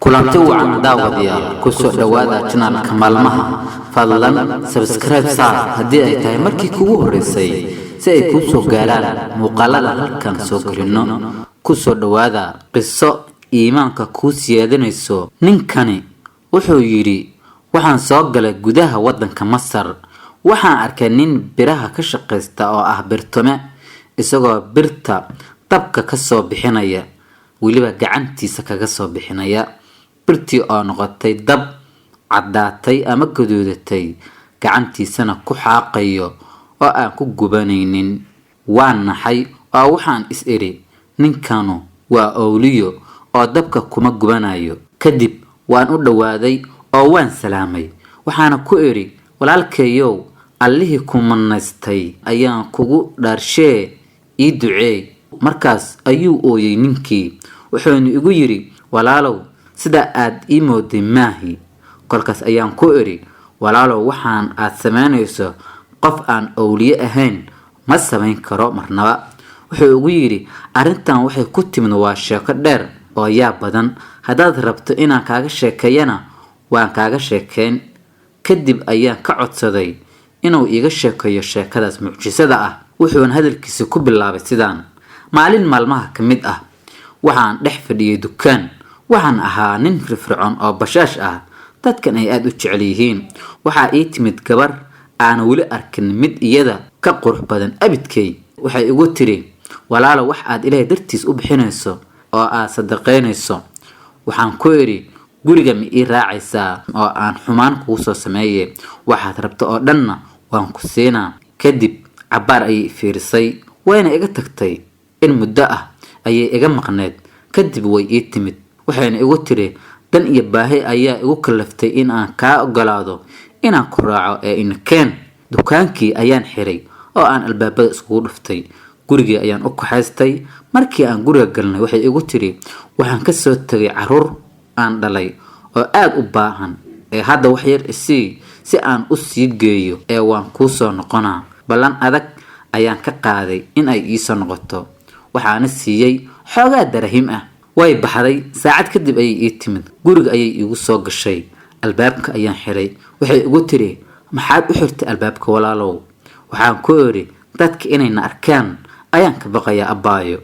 kulanti wacan daawadayaal ku soo dhawaada channelka maalmaha fadlan subscribe saar haddii ay tahay markii kugu horeysay si ay ku soo gaaraan muuqaalada halkan soo gelino ku soo dhawaada qiso iimaanka ku siyaadinayso ninkani wuxuu yiri waxaan soo galay gudaha wadanka Masar waxaan arkay nin biraha ka shaqeysta oo ah birtome isagoo birta dabka ka soo bixinaya waliba gacantiisa kaga soo bixinaya birtii oo noqotay dab cadaatay ama gaduudatay gacantiisana ku xaaqayo oo aan ku gubanaynin waan naxay oo waxaan is iri ninkanu waa awliyo oo dabka kuma gubanayo kadib waan u dhawaaday oo waan salaamay waxaana ku iri walaalkeeyow allihii ku manaystay ayaan kugu dhaarshay ii duceey markaas ayuu ooyay ninkii wuxuuna igu yiri walaalow sida aad ii mooday maahi kolkaas ayaan ku iri walaalow waxaan aad sameynayso qof aan awliye ahayn ma sameyn karo marnaba wuxuu ugu yiri arintan waxay ku timid waa sheeko dheer oo yaab badan hadaad rabto inaan kaaga sheekeeyana waan kaaga sheekeen kadib ayaan ka codsaday inuu iiga sheekeeyo sheekadaas mucjisada ah wuxuuna hadalkiisa ku bilaabay sidaan maalin maalmaha kamid ah waxaan dhex fadhiyay dukaan waxaan ahaa nin firfircoon oo bashaash ah dadkan ay aad u jecel yihiin waxa ii timid gabar aan wali arkin mid iyada ka qurux badan abidkay waxay igu tiri walaalo wax aad ilaahay dartiis u bixinayso oo aad sadaqeynayso waxaan ku iri guriga ma ii raacaysaa oo aan xumaan kugu soo sameeyay waxaad rabto oo dhanna waan ku siinaa kadib cabaar ay fiirsay wayna iga tagtay in muddo ah ayay iga maqneed kadib way ii timid waxayna igu tiri dan iyo baahi ayaa igu kalaftay in aan ka ogolaado inaan ku raaco ee inkeen dukaankii ayaan xiray oo aan albaabada iskugu dhuftay gurigii ayaan u kaxaystay markii aan guriga galnay waxay igu tiri waxaan ka soo tagay caruur aan dhalay oo aad u baahan ee hadda wax yar si aan u sii geeyo ee waan ku soo noqonaa balan adag ayaan ka qaaday in ay ii soo noqoto waxaana siiyay xoogaa darahim ah way baxday saacad kadib ayay ii timid guriga ayay igu soo gashay albaabka ayaan xiray waxay igu tiri maxaad u xirtay albaabka walaalow waxaan ku iri dadka inayna arkaan ayaan ka baqayaa abaayo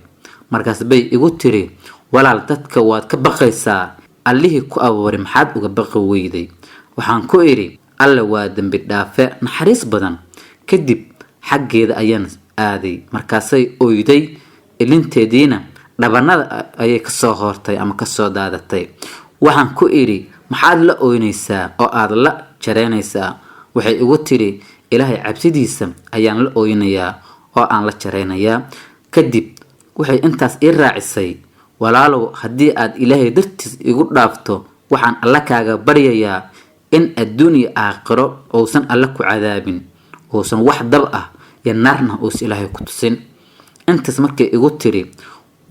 markaas bay igu tiri walaal dadka waad ka baqaysaa allihii ku abuuray maxaad uga baqi weyday waxaan ku iri alle waa dambi dhaafe naxariis badan kadib xaggeeda ayaan aaday markaasay ooyday ilinteediina dhabanada ayay ka soo hortay ama ka soo daadatay waxaan ku iri maxaad la ooynaysaa oo aad la jareynaysaa waxay igu tiri ilaahay cabsidiisa ayaan la ooynayaa oo aan la jareynayaa kadib waxay intaas ii raacisay walaalow haddii aad ilaahay dartiis igu dhaafto waxaan alla kaaga baryayaa in adduun iyo aakhiro uusan alla ku cadaabin uusan wax dab ah iyo naarna uusan ilaahay ku tusin intaas markay igu tiri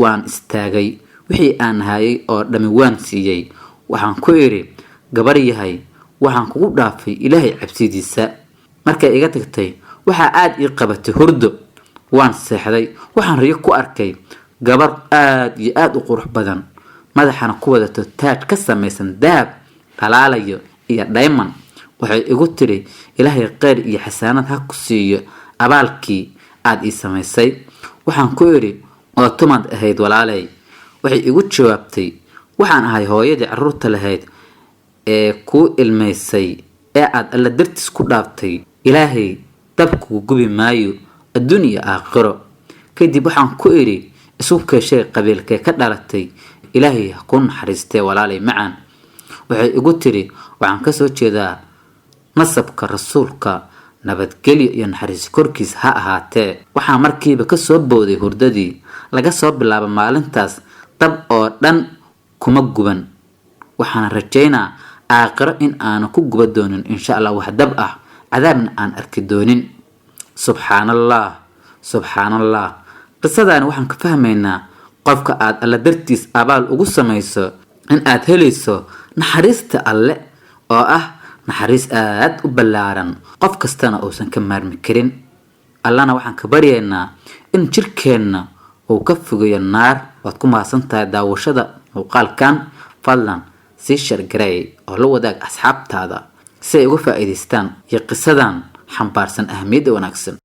waan istaagay wixii aan hayay oo dhami waan siiyay waxaan ku iri gabar yahay waxaan kugu dhaafay ilaahay cabsidiisa markay iga tagtay waxa aad ii qabatay hurdo waan seexday waxaan riyo ku arkay gabar aad iyo aad u qurux badan madaxana ku wadato taaj ka samaysan dahab dhalaalayo iyo diamond waxay igu tiri ilaahay qeyr iyo xasaanad ha ku siiyo abaalkii aad ii samaysay waxaan ku iri oo tumad ahayd walaalay waxay igu jawaabtay waxaan ahay hooyadii caruurta lahayd ee ku ilmeysay ee aad alla dartiis ku dhaaftay ilaahay dabku gubi maayo adduun iyo aakhiro kadib waxaan ku iri isu keeshay qabiilkee ka dhalatay ilaahay ha ku naxariistay walaalay macaan waxay igu tiri waxaan ka soo jeedaa nasabka rasuulka nabadgelyo iyo naxariis korkiis ha ahaatee waxaa markiiba ka soo booday hurdadii laga soo bilaabo maalintaas dab oo dhan kuma guban waxaan rajaynaa aakhiro in aan ku guba doonin insha Allah wax dab ah cadaabna aan arki doonin subhanallah qisadan waxaan ka fahmaynaa qofka aad alla dartiis abaal ugu samayso in aad helayso naxariista alle oo ah naxariis aad u ballaaran qof kastana uusan ka maarmi karin allana waxaan ka baryaynaa in jirkeenna uu ka fogeeyo naar waad ku mahadsantahay daawashada muuqaalkan fadlan sii shargaray oo la wadaag asxaabtaada si ay uga faa'iidaystaan iyo qisadan xambaarsan ahmiyad wanaagsan